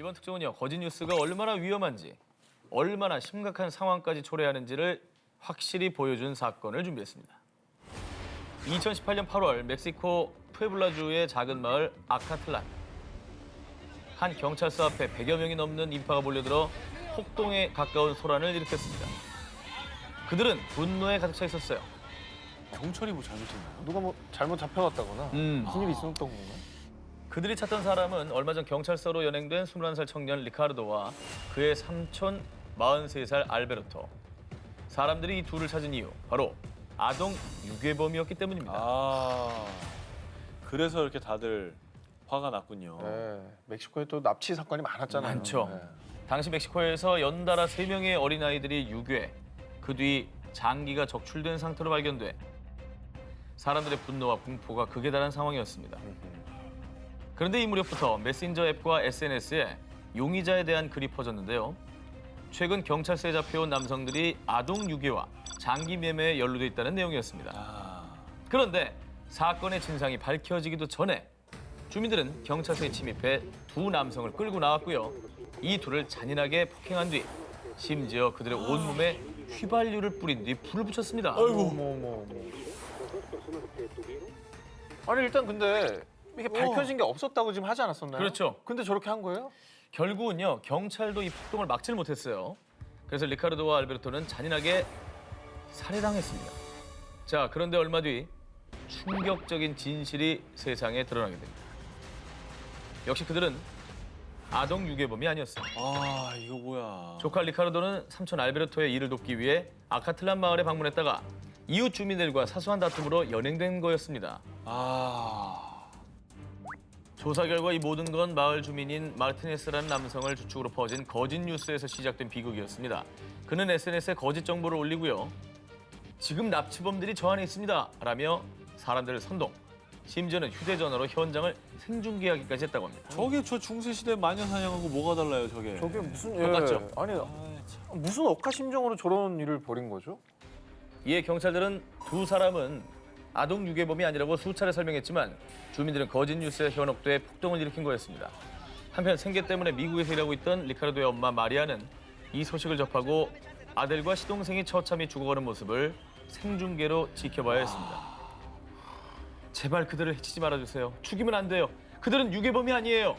이번 특종은요, 거짓 뉴스가 얼마나 위험한지, 얼마나 심각한 상황까지 초래하는지를 확실히 보여준 사건을 준비했습니다. 2018년 8월 멕시코 푸에블라주의 작은 마을 아카틀란. 한 경찰서 앞에 100여 명이 넘는 인파가 몰려들어 폭동에 가까운 소란을 일으켰습니다. 그들은 분노에 가득 차 있었어요. 경찰이 뭐 잘못했나요? 누가 뭐 잘못 잡혀갔다거나 무슨 일이 있었던 건가? 그들이 찾던 사람은 얼마 전 경찰서로 연행된 21살 청년 리카르도와 그의 삼촌 43살 알베르토. 사람들이 이 둘을 찾은 이유, 바로 아동 유괴범이었기 때문입니다. 아, 그래서 이렇게 다들 화가 났군요. 네, 멕시코에 또 납치 사건이 많았잖아요. 많죠. 네. 당시 멕시코에서 연달아 3명의 어린아이들이 유괴, 그 뒤 장기가 적출된 상태로 발견돼 사람들의 분노와 공포가 극에 달한 상황이었습니다. 그런데 이 무렵부터 메신저 앱과 SNS에 용의자에 대한 글이 퍼졌는데요. 최근 경찰서에 잡혀온 남성들이 아동 유괴와 장기 매매에 연루돼 있다는 내용이었습니다. 그런데 사건의 진상이 밝혀지기도 전에 주민들은 경찰서에 침입해 두 남성을 끌고 나왔고요. 이 둘을 잔인하게 폭행한 뒤 심지어 그들의 온몸에 휘발유를 뿌린 뒤 불을 붙였습니다. 어머. 아니 일단 근데 이게 밝혀진 게 없었다고 지금 하지 않았었나요? 그렇죠. 근데 저렇게 한 거예요? 결국은요, 경찰도 이 폭동을 막지를 못했어요. 그래서 리카르도와 알베르토는 잔인하게 살해당했습니다. 자, 그런데 얼마 뒤 충격적인 진실이 세상에 드러나게 됩니다. 역시 그들은 아동 유괴범이 아니었어요. 아, 이거 뭐야. 조카 리카르도는 삼촌 알베르토의 일을 돕기 위해 아카틀란 마을에 방문했다가 이웃 주민들과 사소한 다툼으로 연행된 거였습니다. 아, 조사 결과 이 모든 건 마을 주민인 마르티네스라는 남성을 주축으로 퍼진 거짓 뉴스에서 시작된 비극이었습니다. 그는 SNS에 거짓 정보를 올리고요. 지금 납치범들이 저 안에 있습니다. 라며 사람들을 선동. 심지어는 휴대전화로 현장을 생중계하기까지 했다고 합니다. 저게 저 중세시대 마녀사냥하고 뭐가 달라요, 저게? 저게 무슨 똑같죠? 아니 아, 참. 무슨 억하심정으로 저런 일을 벌인 거죠? 이에 경찰들은 두 사람은 아동 유괴범이 아니라고 수차례 설명했지만 주민들은 거짓 뉴스에 현혹돼 폭동을 일으킨 거였습니다. 한편 생계 때문에 미국에서 일하고 있던 리카르도의 엄마 마리아는 이 소식을 접하고 아들과 시동생이 처참히 죽어가는 모습을 생중계로 지켜봐야 했습니다. 제발 그들을 해치지 말아주세요. 죽이면 안 돼요. 그들은 유괴범이 아니에요.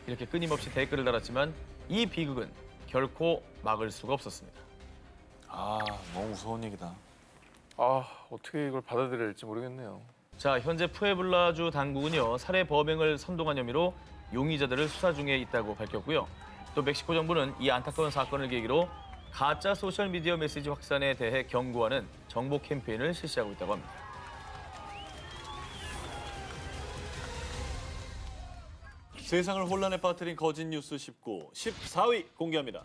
이렇게 끊임없이 댓글을 달았지만 이 비극은 결코 막을 수가 없었습니다. 아, 너무 무서운 얘기다. 아 어떻게 이걸 받아들여야 할지 모르겠네요. 자, 현재 푸에블라주 당국은요, 살해 범행을 선동한 혐의로 용의자들을 수사 중에 있다고 밝혔고요. 또 멕시코 정부는 이 안타까운 사건을 계기로 가짜 소셜미디어 메시지 확산에 대해 경고하는 정보 캠페인을 실시하고 있다고 합니다. 세상을 혼란에 빠뜨린 거짓 뉴스 19, 14위 공개합니다.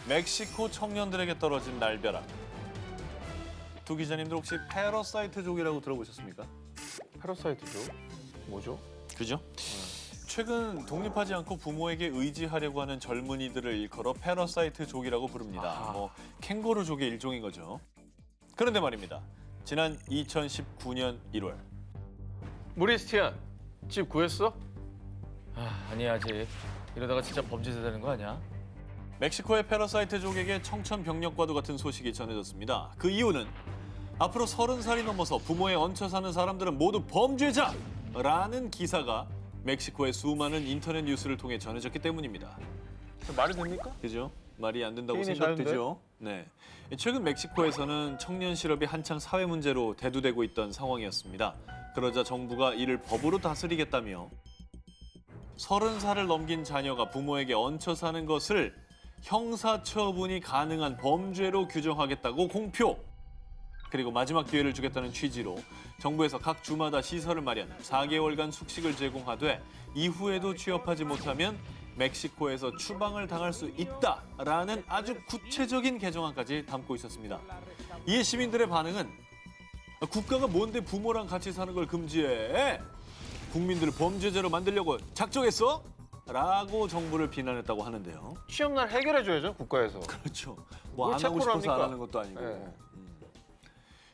멕시코 청년들에게 떨어진 날벼락. 두 기자님들 혹시 패러사이트족이라고 들어보셨습니까? 패러사이트죠? 뭐죠? 그죠? 최근 독립하지 않고 부모에게 의지하려고 하는 젊은이들을 일컬어 패러사이트족이라고 부릅니다. 뭐 캥거루족의 일종인 거죠. 그런데 말입니다. 지난 2019년 1월 무리스티안 집 구했어? 아니 아직. 이러다가 진짜 범죄자 되는 거 아니야? 멕시코의 패러사이트족에게 청천벽력과도 같은 소식이 전해졌습니다. 그 이유는 앞으로 30살이 넘어서 부모에 얹혀 사는 사람들은 모두 범죄자라는 기사가 멕시코의 수많은 인터넷 뉴스를 통해 전해졌기 때문입니다. 말이 됩니까? 그죠? 말이 안 된다고 개인의 생각되죠? 네. 최근 멕시코에서는 청년 실업이 한창 사회 문제로 대두되고 있던 상황이었습니다. 그러자 정부가 이를 법으로 다스리겠다며 30살을 넘긴 자녀가 부모에게 얹혀 사는 것을 형사처분이 가능한 범죄로 규정하겠다고 공표. 그리고 마지막 기회를 주겠다는 취지로 정부에서 각 주마다 시설을 마련, 4개월간 숙식을 제공하되 이후에도 취업하지 못하면 멕시코에서 추방을 당할 수 있다라는 아주 구체적인 개정안까지 담고 있었습니다. 이에 시민들의 반응은 국가가 뭔데 부모랑 같이 사는 걸 금지해? 국민들을 범죄자로 만들려고 작정했어? 라고 정부를 비난했다고 하는데요. 취업날 해결해줘야죠 국가에서. 그렇죠. 뭐 뭘 안 하고 체포를 싶어서 안 합니까? 하는 것도 아니고. 네.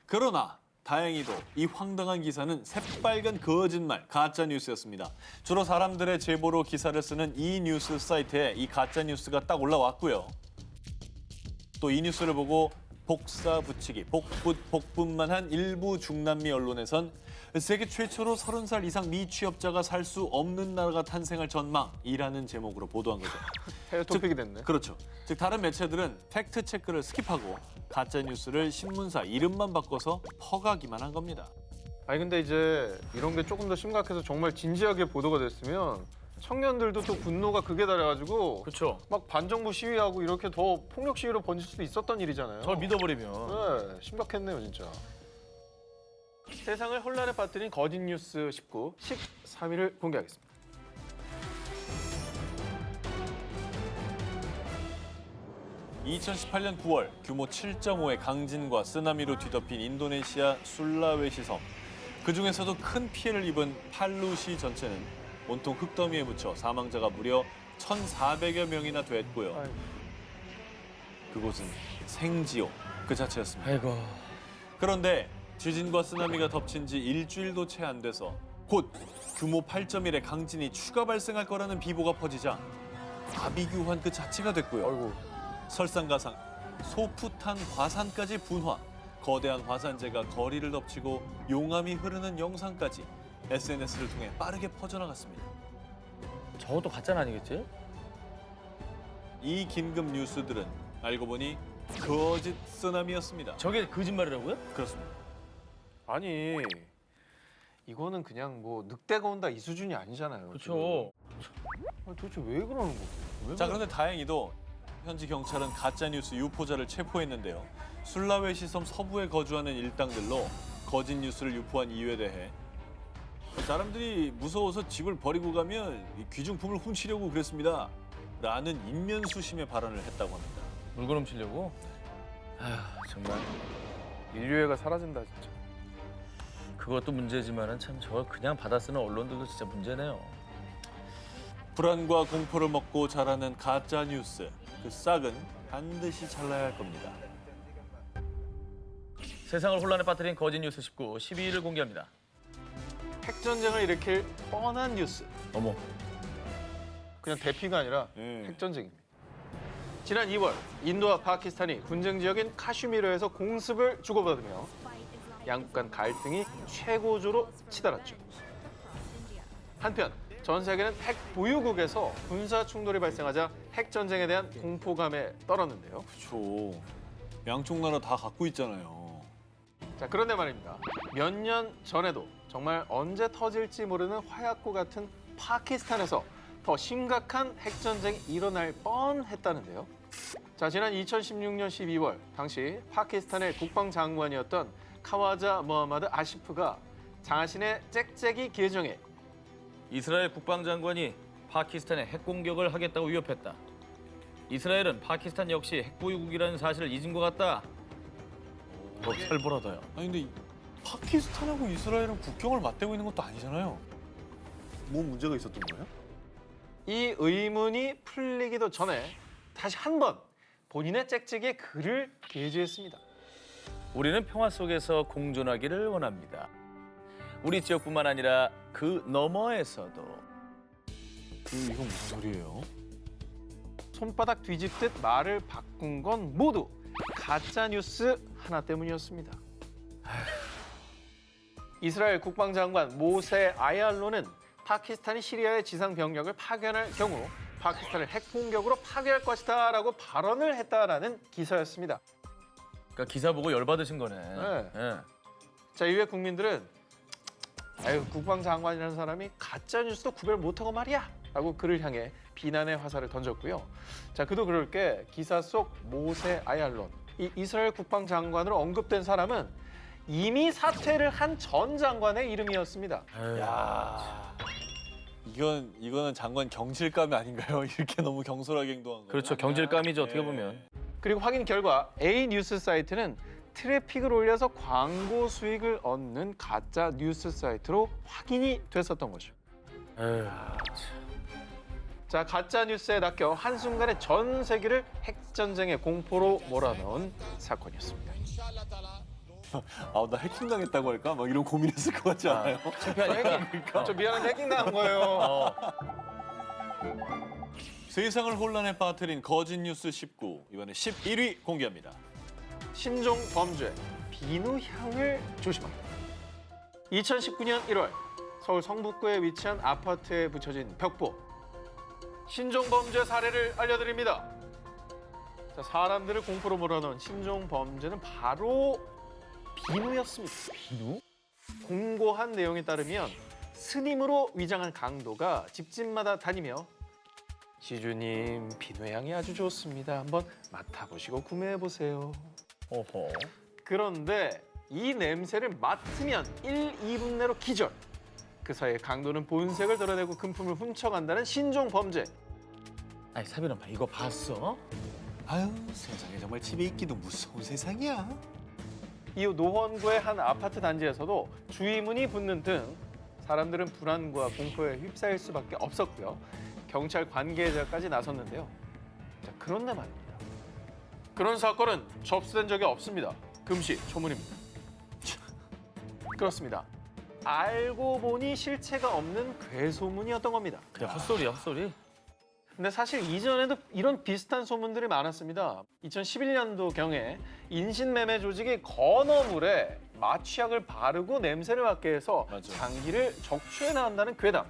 그러나 다행히도 이 황당한 기사는 새빨간 거짓말, 가짜 뉴스였습니다. 주로 사람들의 제보로 기사를 쓰는 이 뉴스 사이트에 이 가짜 뉴스가 딱 올라왔고요. 또 이 뉴스를 보고 복사 붙이기, 복붙만 한 일부 중남미 언론에선 세계 최초로 30살 이상 미취업자가 살 수 없는 나라가 탄생할 전망이라는 제목으로 보도한 거죠. 해외 토픽이 됐네. 그렇죠. 즉 다른 매체들은 팩트 체크를 스킵하고 가짜 뉴스를 신문사 이름만 바꿔서 퍼가기만 한 겁니다. 아니 근데 이제 이런 게 조금 더 심각해서 정말 진지하게 보도가 됐으면 청년들도 또 분노가 극에 달해가지고 그렇죠. 막 반정부 시위하고 이렇게 더 폭력 시위로 번질 수도 있었던 일이잖아요. 저를 믿어버리면. 네, 심각했네요 진짜. 세상을 혼란에 빠뜨린 거짓 뉴스 19, 13위를 공개하겠습니다. (2018년 9월) 규모 7.5의 강진과 쓰나미로 뒤덮인 인도네시아 술라웨시 섬. 그중에서도 큰 피해를 입은 팔루시 전체는 온통 흙더미에 묻혀 사망자가 무려 1,400여 명이나 됐고요. 아이고. 그곳은 생지옥 그 자체였습니다. 아이고. 그런데 지진과 쓰나미가 덮친 지 일주일도 채 안 돼서 곧 규모 8.1의 강진이 추가 발생할 거라는 비보가 퍼지자 아비규환 그 자체가 됐고요. 아이고. 설상가상, 소푸탄 화산까지 분화, 거대한 화산재가 거리를 덮치고 용암이 흐르는 영상까지 SNS를 통해 빠르게 퍼져나갔습니다. 저것도 가짜는 아니겠지? 이 긴급 뉴스들은 알고 보니 거짓 쓰나미였습니다. 저게 거짓말이라고요? 그렇습니다. 아니 이거는 그냥 뭐 늑대가 온다 이 수준이 아니잖아요. 그렇죠. 아니, 도대체 왜 그러는 거지? 자, 그런데 다행히도 현지 경찰은 가짜뉴스 유포자를 체포했는데요. 술라웨시 섬 서부에 거주하는 일당들로 거짓 뉴스를 유포한 이유에 대해 사람들이 무서워서 집을 버리고 가면 귀중품을 훔치려고 그랬습니다. 라는 인면수심의 발언을 했다고 합니다. 물건 훔치려고? 아휴, 정말. 인류애가 사라진다 진짜. 그것도 문제지만은 참 저걸 그냥 받아 쓰는 언론들도 진짜 문제네요. 불안과 공포를 먹고 자라는 가짜 뉴스. 그 싹은 반드시 잘라야 할 겁니다. 세상을 혼란에 빠뜨린 거짓 뉴스 19, 12위를 공개합니다. 핵전쟁을 일으킬 뻔한 뉴스. 어머. 그냥 대피가 아니라 예. 핵전쟁입니다. 지난 2월 인도와 파키스탄이 군정 지역인 카슈미르에서 공습을 주고받으며 양국 간 갈등이 최고조로 치달았죠. 한편 전 세계는 핵 보유국에서 군사 충돌이 발생하자 핵전쟁에 대한 공포감에 떨었는데요. 그렇죠. 양쪽 나라 다 갖고 있잖아요. 자, 그런데 말입니다. 몇 년 전에도 정말 언제 터질지 모르는 화약고 같은 파키스탄에서 더 심각한 핵전쟁이 일어날 뻔했다는데요. 자, 지난 2016년 12월 당시 파키스탄의 국방장관이었던 카와자 모하마드 아시프가 자신의 짹짹이 계정에 이스라엘 국방장관이 파키스탄에 핵 공격을 하겠다고 위협했다. 이스라엘은 파키스탄 역시 핵보유국이라는 사실을 잊은 것 같다. 살벌하다요. 아니 근데 파키스탄하고 이스라엘은 국경을 맞대고 있는 것도 아니잖아요. 뭐 문제가 있었던 거예요? 이 의문이 풀리기도 전에 다시 한 번 본인의 짹짹이에 글을 게재했습니다. 우리는 평화 속에서 공존하기를 원합니다. 우리 지역뿐만 아니라 그 너머에서도. 이건 무슨 소리예요? 손바닥 뒤집듯 말을 바꾼 건 모두 가짜 뉴스 하나 때문이었습니다. 이스라엘 국방장관 모세 아얄론은 파키스탄이 시리아의 지상 병력을 파견할 경우 파키스탄을 핵 공격으로 파괴할 것이다라고 발언을 했다라는 기사였습니다. 그러니까 기사 보고 열받으신 거네. 네. 예. 자, 이후에 국민들은 아유 국방장관이라는 사람이 가짜 뉴스도 구별 못하고 말이야 라고 그를 향해 비난의 화살을 던졌고요. 자, 그도 그럴 게 기사 속 모세 아얄론, 이 이스라엘 국방장관으로 언급된 사람은 이미 사퇴를 한 전 장관의 이름이었습니다. 에휴. 야, 이거는 장관 경질감 아닌가요? 이렇게 너무 경솔하게 행동한 거. 그렇죠. 경질감이죠. 어떻게 보면. 그리고 확인 결과 A 뉴스 사이트는 트래픽을 올려서 광고 수익을 얻는 가짜 뉴스 사이트로 확인이 됐었던 거죠. 에휴. 자, 가짜 뉴스에 낚여 한순간에 전 세계를 핵전쟁의 공포로 몰아넣은 사건이었습니다. 나 해킹 당했다고 할까? 막 이런 고민했을 것 같지 않아요? 창피하니까. 저 미안한데 해킹 당한 거예요. 세상을 혼란에 빠뜨린 거짓 뉴스 19. 이번에 11위 공개합니다. 신종 범죄, 비누향을 조심합니다. 2019년 1월 서울 성북구에 위치한 아파트에 붙여진 벽보. 신종 범죄 사례를 알려드립니다. 자, 사람들을 공포로 몰아넣은 신종 범죄는 바로 비누였습니다. 비누? 공고한 내용에 따르면 스님으로 위장한 강도가 집집마다 다니며 시주님 비누 향이 아주 좋습니다. 한번 맡아보시고 구매해 보세요. 어허. 그런데 이 냄새를 맡으면 1, 2분 내로 기절. 그 사이에 강도는 본색을 드러내고 금품을 훔쳐간다는 신종 범죄. 아니 사비는 이거 봤어? 아유, 세상에 정말 집에 있기도 무서운 세상이야. 이후 노원구의 한 아파트 단지에서도 주의문이 붙는 등 사람들은 불안과 공포에 휩싸일 수밖에 없었고요. 경찰 관계자까지 나섰는데요. 자, 그런데 말입니다. 그런 사건은 접수된 적이 없습니다. 금시 초문입니다. 그렇습니다. 알고 보니 실체가 없는 괴소문이었던 겁니다. 그냥 헛소리야 헛소리. 근데 사실 이전에도 이런 비슷한 소문들이 많았습니다. 2011년도경에 인신매매 조직이 건어물에 마취약을 바르고 냄새를 맡게 해서 맞아. 장기를 적출해 나온다는 괴담.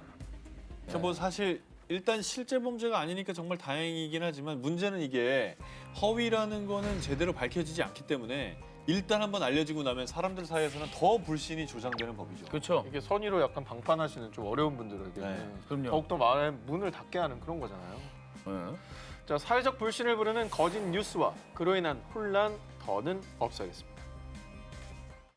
뭐 사실 일단 실제 범죄가 아니니까 정말 다행이긴 하지만 문제는 이게 허위라는 거는 제대로 밝혀지지 않기 때문에 일단 한번 알려지고 나면 사람들 사이에서는 더 불신이 조장되는 법이죠. 그렇죠. 이게 선의로 약간 방판하시는 좀 어려운 분들에게 네, 그럼요. 더욱더 말의 문을 닫게 하는 그런 거잖아요. 네. 자, 사회적 불신을 부르는 거짓 뉴스와 그로 인한 혼란 더는 없어야겠습니다.